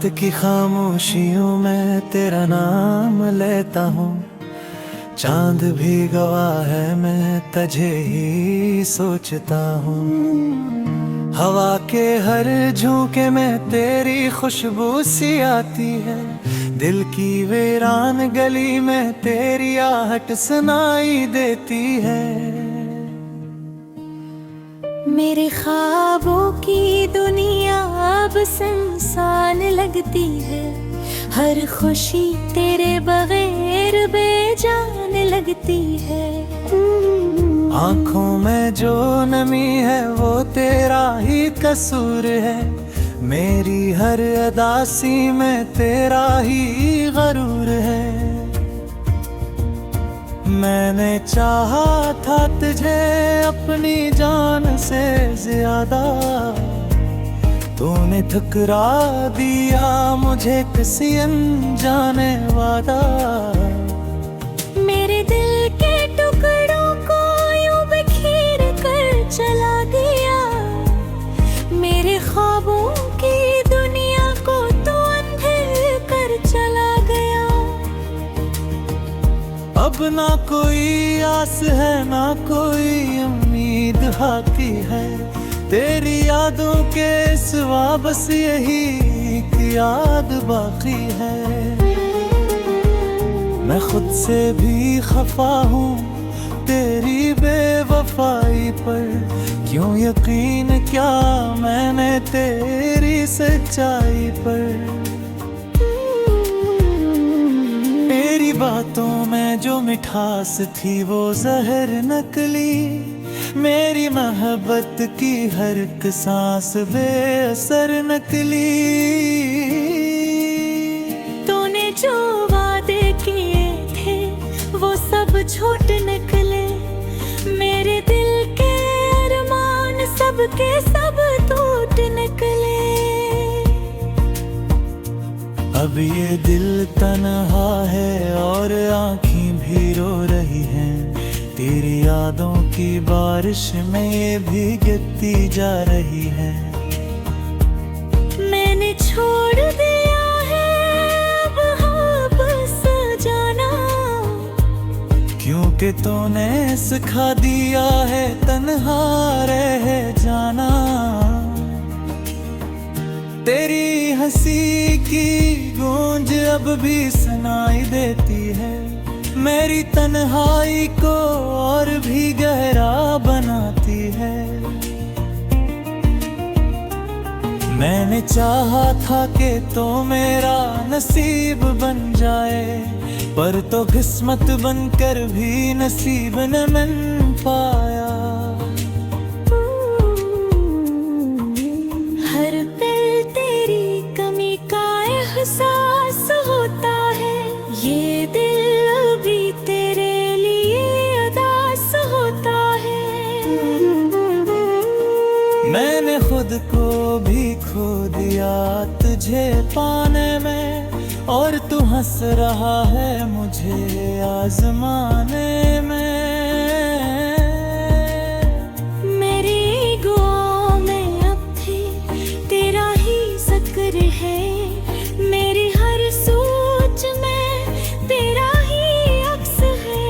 रात की खामोशियों में तेरा नाम लेता हूँ। चांद भी गवाह है मैं तुझे ही सोचता हूँ। हवा के हर झोंके में तेरी खुशबू सी आती है। दिल की वीरान गली में तेरी आहट सुनाई देती है। मेरे ख्वाबों की दुनिया अब सुनसान लगती है। हर खुशी तेरे बगैर बेजान लगती है। आँखों में जो नमी है वो तेरा ही कसूर है। मेरी हर अदासी में तेरा ही गरूर है। मैंने चाहा था तुझे अपनी जान से ज्यादा, तूने ठुकरा दिया मुझे किसी अनजाने वादा। मेरे दिल के टुकड़ों को यूं बिखेर कर चला गया। मेरे ख्वाबों की दुनिया को तू अंधेर कर चला गया। अब ना कोई आस है ना कोई उम्मीद आती है। तेरी यादों के सिवा बस यही एक याद बाकी है। मैं खुद से भी खफा हूँ तेरी बेवफाई पर। क्यों यकीन क्या मैंने तेरी सच्चाई पर। तेरी बातों में जो मिठास थी वो जहर नकली। मेरी मोहब्बत की हर एक सांस बेअसर नकली। तूने जो वादे किए थे वो सब झूठ निकले। मेरे दिल के अरमान सब के सब टूट निकले। अब ये दिल तन्हा है और आँखें भी रो रही हैं। तेरी यादों की बारिश में ये भीगती जा रही है। मैंने छोड़ दिया है अब वापस जाना, क्योंकि तूने सिखा दिया है तन्हा रह जाना। तेरी हंसी की गूंज अब भी सुनाई देती है। मेरी तन्हाई को और भी गहरा बनाती है। मैंने चाहा था कि तो मेरा नसीब बन जाए, पर तो किस्मत बनकर भी नसीब न बन पाया। हर पल तेरी कमी का एहसास होता है। ये दिल भी तेरे लिए उदास होता है। मैंने खुद को भी खो दिया तुझे पाने में, और तू हंस रहा है मुझे आजमाने में। मेरी दुआओं में अब भी तेरा ही जिक्र है। मेरी हर सोच में तेरा ही अक्स है।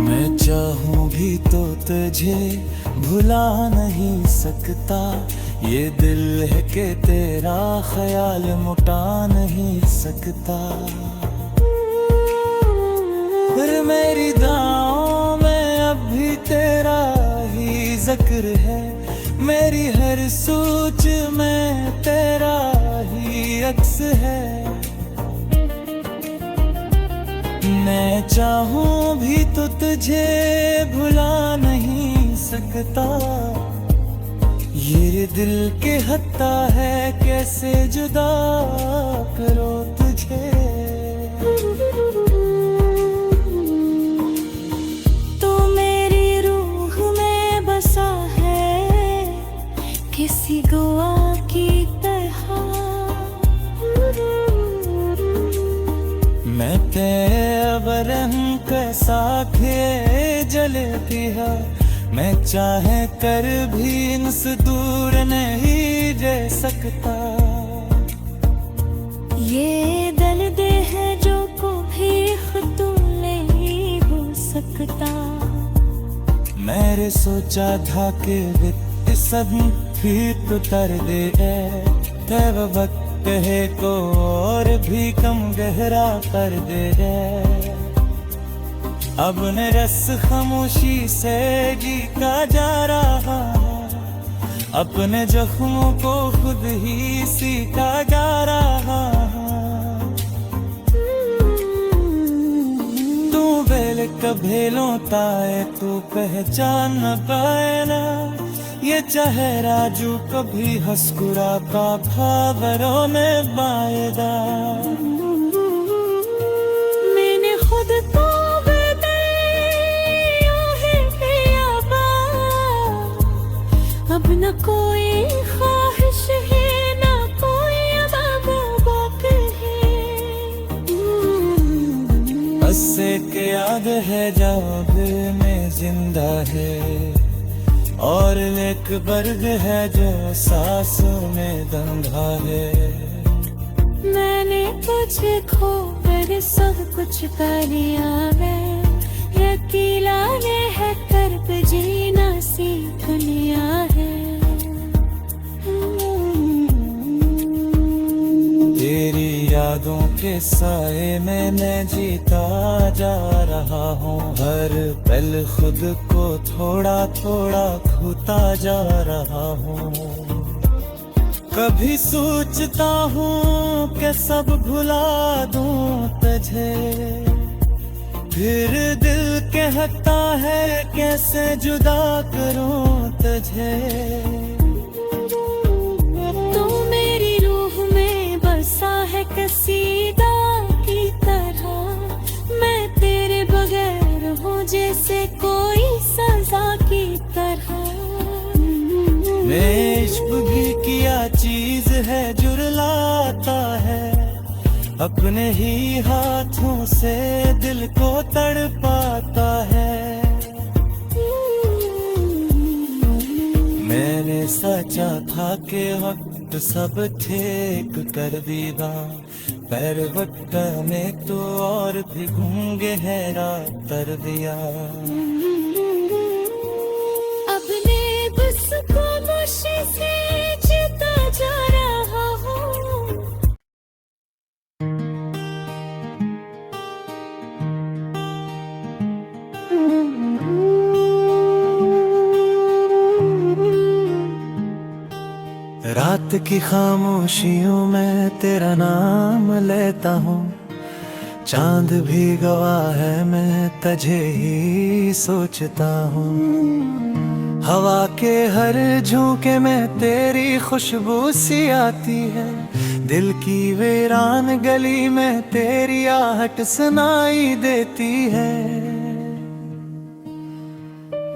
मैं चाहूँ भी तो तुझे भुला नहीं सकता। ये दिल है कि तेरा ख्याल मुटा नहीं सकता। फिर मेरी दुआओं में अब भी तेरा ही जिक्र है। मेरी हर सोच में तेरा ही अक्स है। मैं चाहूँ भी तो तुझे भुला नहीं सकता। ये दिल के हत्ता है कैसे जुदा करो तुझे। तू मेरी रूह में बसा है किसी गवा की तरह। मैं तेरे बरन कैसा खे जलती है। मैं चाहे कर भी इनसे दूर नहीं रह सकता। ये दर्द है जो कभी खत्म नहीं हो सकता। मैंने सोचा था कि वित्त सब भी तो तर दे तब वक्त है को और भी कम गहरा कर दे। अब न रस खामोशी से जीता जा रहा, अपने जख्मों को खुद ही सीखा जा रहा। तू बेल कभेलों ताए तू पहचान न पाए ना, ये चेहरा जो कभी हंसकुरा का भावरों में बायदा। मैंने खुद को अब न कोई ख्वाहिश है न कोई अब बाकी है। बस एक याद है जब में जिंदा है, और एक बर्द है जो सांसों में दंगा है। मैंने तुझे खो कर सब कुछ पा लिया, मैं अकेला रह कर भी जीना सीख लिया है। तेरी यादों के साए में मैं जीता जा रहा हूँ, हर पल खुद को थोड़ा थोड़ा खोता जा रहा हूँ। कभी सोचता हूँ कि सब भुला दूँ तुझे, फिर दिल कहता है कैसे जुदा करूं तुझे। तू मेरी रूह में बसा है कसीदा की तरह, मैं तेरे बगैर हूँ जैसे कोई सजा की तरह। इश्क भी किया चीज है जुर्लाता है, अपने ही हाथों से दिल को तड़पाता है। मैंने सोचा था कि वक्त सब ठीक कर देगा, पर वक्त ने तो और भी गहरा कर दिया। अपने बस को मुझसे से जीता जा रहा हूँ। रात की खामोशियों में तेरा नाम लेता हूँ, चांद भी गवाह है मैं तुझे ही सोचता हूँ। हवा के हर झोंके में तेरी खुशबू सी आती है, दिल की वीरान गली में तेरी आहट सुनाई देती है।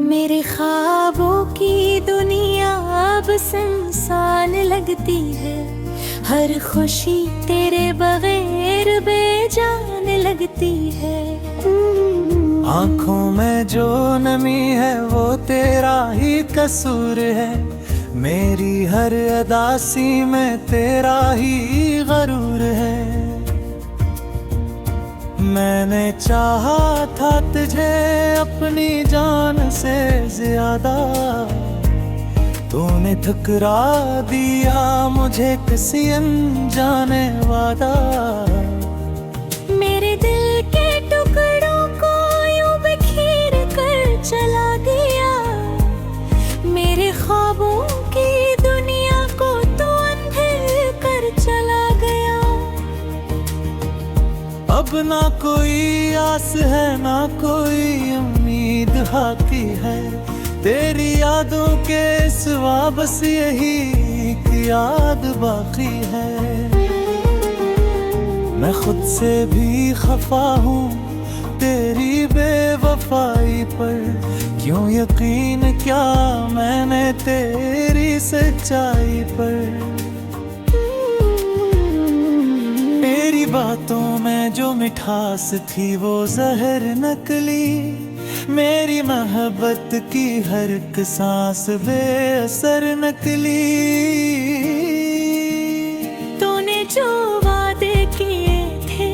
मेरे ख्वाबों की दुनिया अब सुनसान लगती है, हर खुशी तेरे बगैर बेजान लगती है। आँखों में जो नमी है वो तेरा ही कसूर है, मेरी हर अदासी में तेरा ही गरूर है। मैंने चाहा था तुझे अपनी जान से ज्यादा, तूने ठुकरा दिया मुझे किसी अनजाने वादा। मेरे दिल के टुकड़ों को यूं बिखेर कर चला गया, मेरे ख्वाबों की दुनिया को तू अंधेर कर चला गया। अब ना कोई आस है ना कोई उम्मीद बाकी है, तेरी यादों के सिवा बस यही एक याद बाकी है। मैं खुद से भी खफा हूँ तेरी बेवफाई पर, क्यों यकीन क्या मैंने तेरी सच्चाई पर। तेरी बातों में जो मिठास थी वो जहर नकली, मेरी मोहब्बत की हर एक सांस बेअसर नकली। तूने जो वादे किए थे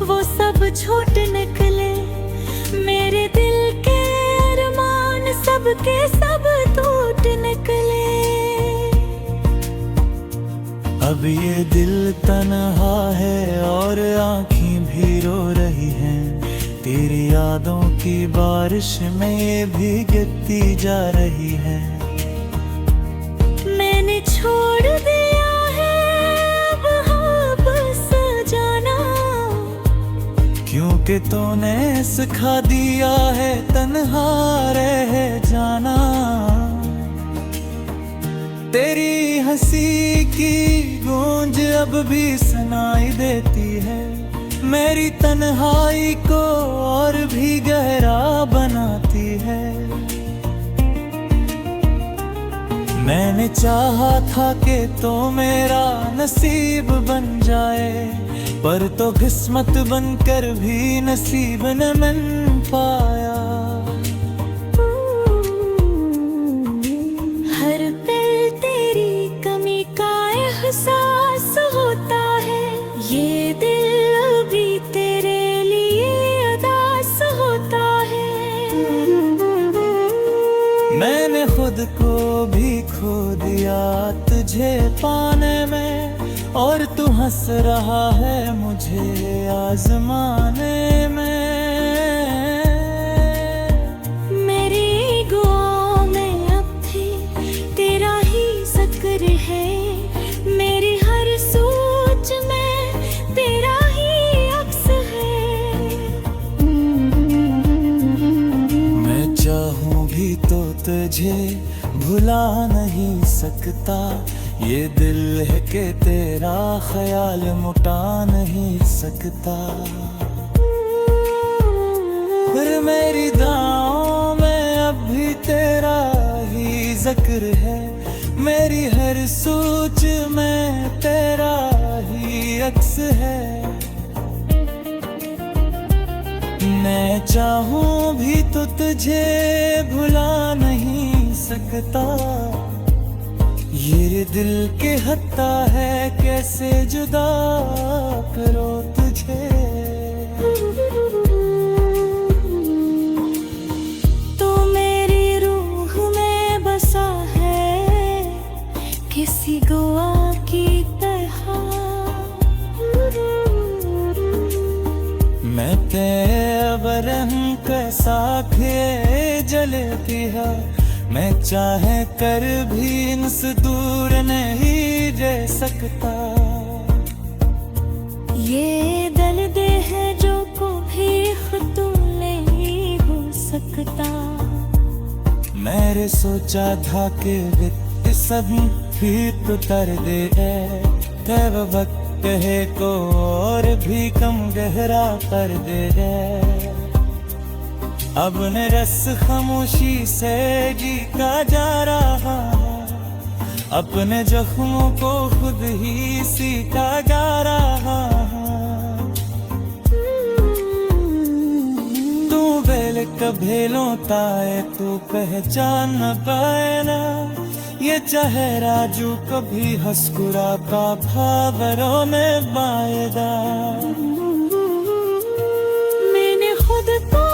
वो सब झूठ निकले। मेरे दिल के अरमान सब के सब टूट निकले। अब ये दिल तन्हा है और आँखें भी रो रही हैं। तेरी यादों की बारिश में ये भीगती जा रही है। मैंने छोड़ दिया है अब वापस जाना, क्योंकि तूने सिखा दिया है तन्हा रह जाना। तेरी हंसी की गूंज अब भी सुनाई देती है, मेरी तन्हाई को और भी गहरा बनाती है। मैंने चाहा था कि तो मेरा नसीब बन जाए, पर तो किस्मत बनकर भी नसीब न बन पाया। हर पल तेरी कमी का एहसास होता है। ये दिल भी तेरे लिए उदास होता है। मैंने खुद को भी खो दिया तुझे पाने में, और तू हंस रहा है मुझे आजमाने में। मेरी दुआओं में अब भी तेरा ही जिक्र है। मेरी हर सोच में तेरा ही अक्स है। मैं चाहूं भी तो तुझे भुला नहीं सकता। ये दिल है कि तेरा ख्याल मुटा नहीं सकता। फिर मेरी दुआओं में अब भी तेरा ही जिक्र है। मेरी हर सोच में तेरा ही अक्स है। मैं चाहूं भी तो तुझे भुला नहीं सकता। ये दिल के हत्ता है कैसे जुदा करो तुझे। तू मेरी रूह में बसा है किसी गवा की तरह। मैं तेवरन कैसा खे जलती है, मैं चाहे कर भी इनसे दूर नहीं रह सकता। ये दर्द है जो कभी खुद नहीं हो सकता। मैंने सोचा था कि वित्त सब भी तो कर दे तब वक्त है को और भी कम गहरा कर दे। अब न रस खामोशी से जीता जा रहा, अपने जख्मों को खुद ही सीखा जा रहा। तू बेल कभेलों ताए तू पहचान न पाए ना, ये चेहरा जो कभी हंसकुरा का भावरों में बायदा। मैंने खुद को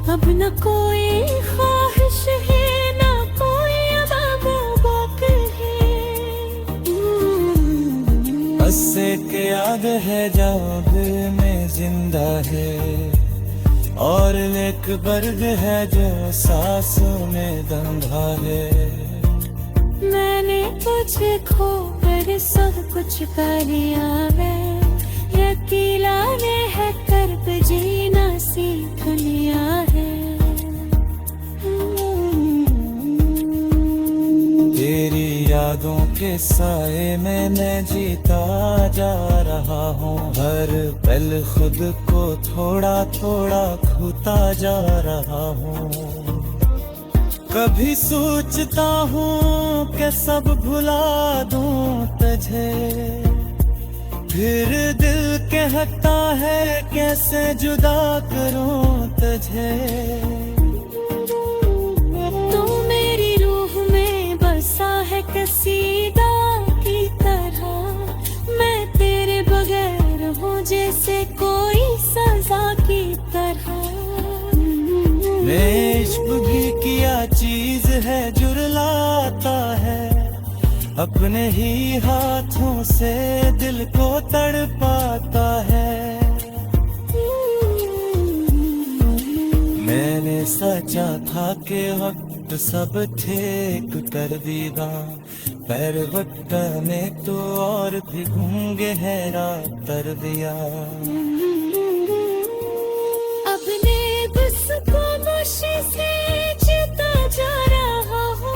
अब न कोई ख्वाहिश है न कोई अब बाकी है। बस एक याद है जब में जिंदा है, और एक बर्ग है जो सांसों में दंगा है। मैंने तुझे खो कर सब कुछ पा लिया। मैं अकेला रह कर जीना सीख लिया है। तेरी यादों के साए में मैं जीता जा रहा हूँ। हर पल खुद को थोड़ा थोड़ा खोता जा रहा हूँ। कभी सोचता हूँ कि सब भुला दूँ तुझे, फिर दिल कहता है कैसे जुदा करूं तुझे। तू मेरी रूह में बसा है कसीदा की तरह, मैं तेरे बगैर हूँ जैसे कोई सजा की तरह। इश्क भी किया चीज है जुर्लाता है, अपने ही हाथों से दिल को तड़पाता है। मैंने सोचा था कि वक्त सब ठीक कर देगा, पर वक्त ने तो और भी गहरा कर दिया। अपने बस को मुझसे से जीता जा रहा हूँ।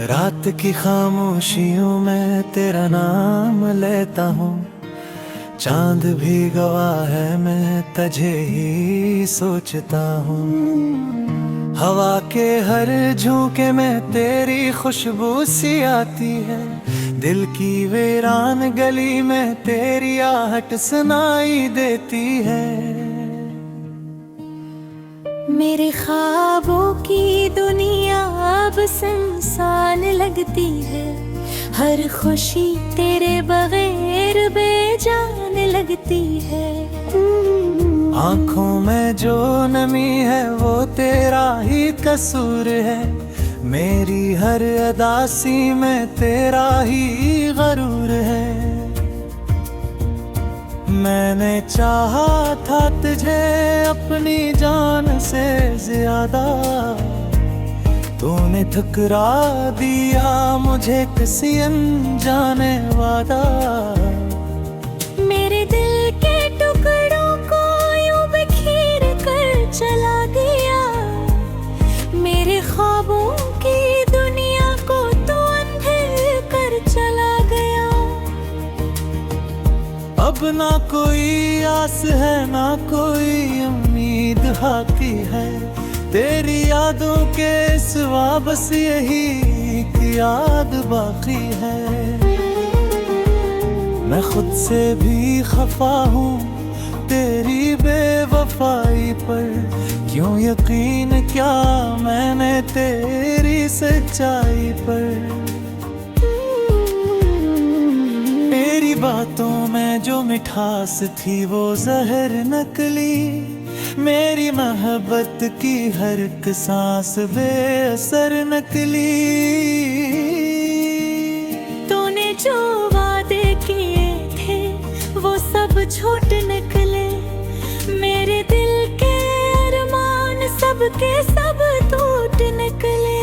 रात की खामोशियों में तेरा नाम लेता हूँ, चांद भी गवाह है मैं तुझे ही सोचता हूँ। हवा के हर झोंके में तेरी खुशबू सी आती है, दिल की वीरान गली में तेरी आहट सुनाई देती है। मेरे ख्वाबों की दुनिया अब सुनसान लगती है, हर खुशी तेरे बगैर बेजान लगती है। आँखों में जो नमी है वो तेरा ही कसूर है, मेरी हर अदासी में तेरा ही गरूर है। मैंने चाहा था तुझे अपनी जान से ज्यादा, तूने ठुकरा दिया मुझे किसी अनजाने वादा। मेरे दिल के टुकड़ों को यूं बिखेर कर चला गया, मेरे ख्वाबों की दुनिया को तो अंधेर कर चला गया। अब ना कोई आस है ना कोई उम्मीद बाकी है, तेरी यादों के सिवा बस यही एक याद बाकी है। मैं खुद से भी खफा हूँ तेरी बेवफाई पर, क्यों यकीन क्या मैंने तेरी सच्चाई पर। तेरी बातों में जो मिठास थी वो जहर नकली, मेरी मोहब्बत की हर एक सांस बेअसर नकली। तूने जो वादे किए थे वो सब झूठ निकले, मेरे दिल के अरमान सब के सब टूट निकले।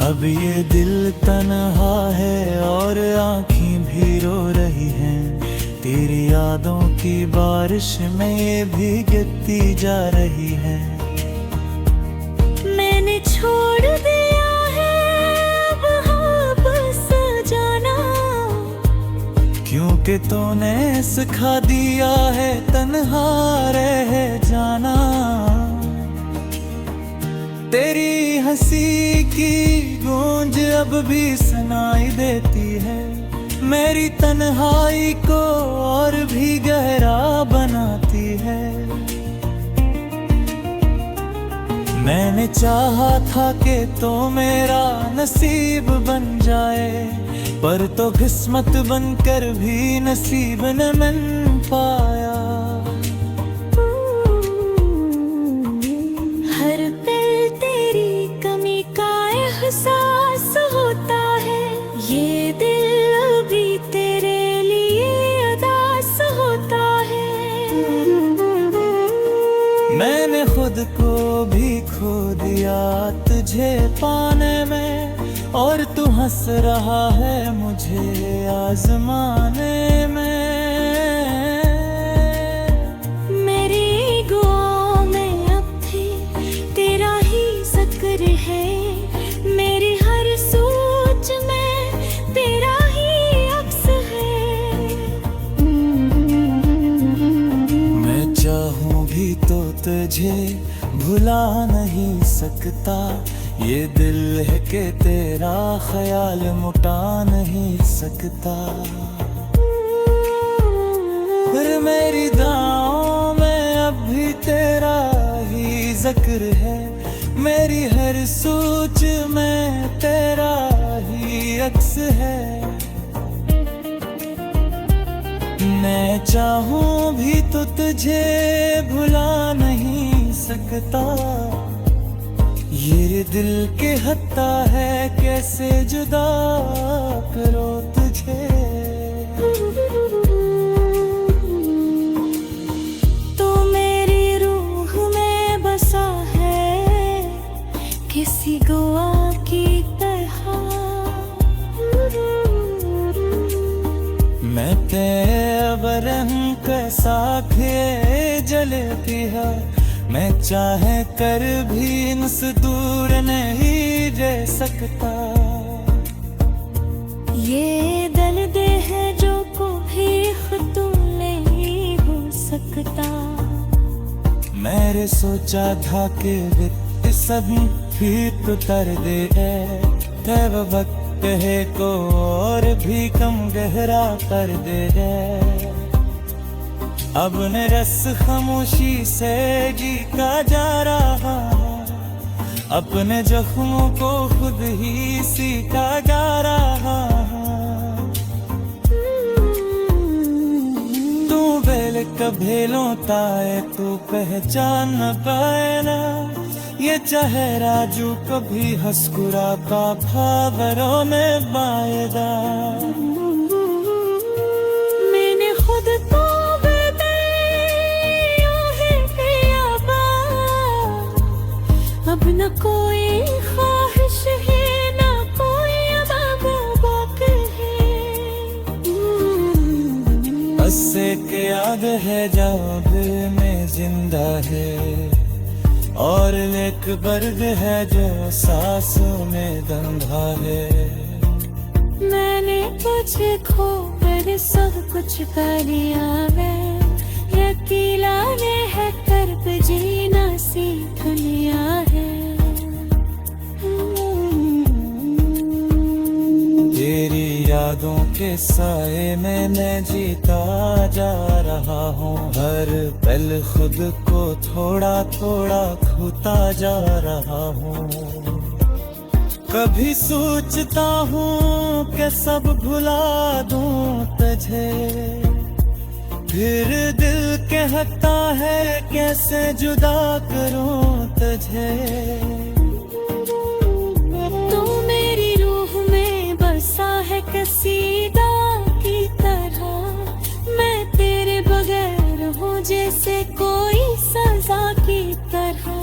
अब ये दिल तन्हा है और आँखें भी रो रही हैं, तेरी यादों की बारिश में ये भीगती जा रही है। मैंने छोड़ दिया है अब वापस जाना, क्योंकि तूने सिखा दिया है तन्हा रह जाना। तेरी हंसी की गूंज अब भी सुनाई देती है, मेरी तन्हाई को और भी गहरा बनाती है। मैंने चाहा था कि तो मेरा नसीब बन जाए, पर तो किस्मत बनकर भी नसीब न बन पाया। हर पल तेरी कमी का एहसास होता है, ये दिल भी तेरे लिए उदास होता है। मैंने खुद को भी खो दिया तुझे पाने में, और तू हंस रहा है मुझे आजमाने में। मेरी दुआओं में अब भी तेरा ही जिक्र है, मेरी हर सोच में तेरा ही अक्स है। भुला नहीं सकता, ये दिल है कि तेरा ख्याल मुटा नहीं सकता। फिर मेरी दाओं में अब भी तेरा ही जिक्र है, मेरी हर सोच में तेरा ही अक्स है। मैं चाहूं भी तो तुझे भुला नहीं सकता, ये दिल के हत्ता है कैसे जुदा करो तुझे। तू मेरी रूह में बसा है किसी गोवा की तरह, मैं तेवरन कैसा खे जलती है, मैं चाहे कर भी इनसे दूर नहीं रह सकता। ये दर्द है जो कभी खत्म नहीं हो सकता। मैंने सोचा था कि वित सब भी तो कर दे तब वक्त है को और भी कम गहरा कर दे। अब ने रस खामोशी से जीता जा रहा, अपने जख्मों को खुद ही सीखा जा रहा। तू बेल कभेलों ताए तू पहचान न पाए ना, ये चेहरा जो कभी हंसकुरा का भावरों में बायदा। मैंने खुद को अब न कोई ख्वाहिश है न कोई अब है। बस एक याद है जब में जिंदा है, और एक बर्द है जो सांसों में दंधा है। मैंने तुझे खो कर सब कुछ कर लिया, मैं अकेला ने है कर्ब जीना सीख लिया है। तेरी यादों के साए में मैं जीता जा रहा हूँ, हर पल खुद को थोड़ा थोड़ा खोता जा रहा हूँ। कभी सोचता हूँ कि सब भुला दूँ तुझे, फिर दिल कहता है कैसे जुदा करूं तुझे। तू मेरी रूह में बसा है कसीदा की तरह, मैं तेरे बगैर हूँ जैसे कोई सजा की तरह।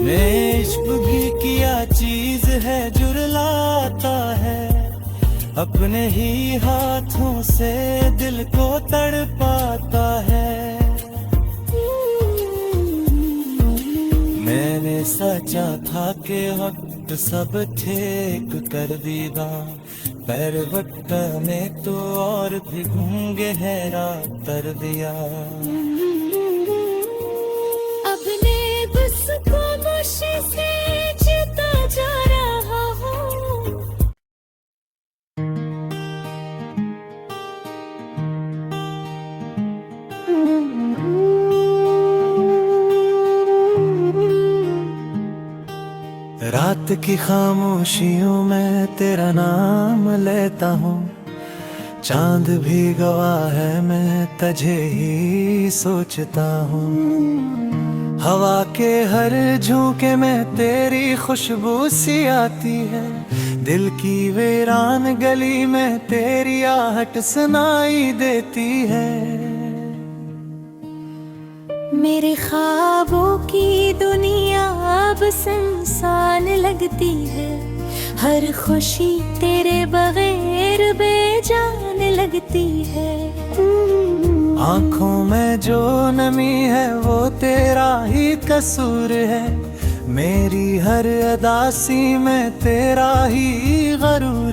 इश्क भी किया चीज है जुर्लाता है, अपने ही हाथों से दिल को तड़पाता है। मैंने सोचा था कि वक्त सब ठीक कर देगा, पर वक्त ने तो और भी गहरा कर दिया। अपने बस को मुझसे जीता जा रहा हूँ। रात की खामोशियों में तेरा नाम लेता हूँ, चांद भी गवाह है मैं तुझे ही सोचता हूँ। हवा के हर झोंके में तेरी खुशबू सी आती है, दिल की वीरान गली में तेरी आहट सुनाई देती है। मेरे ख्वाबों की दुनिया अब सुनसान लगती है, हर खुशी तेरे बगैर बेजान लगती है। आँखों में जो नमी है वो तेरा ही कसूर है, मेरी हर अदासी में तेरा ही गरूर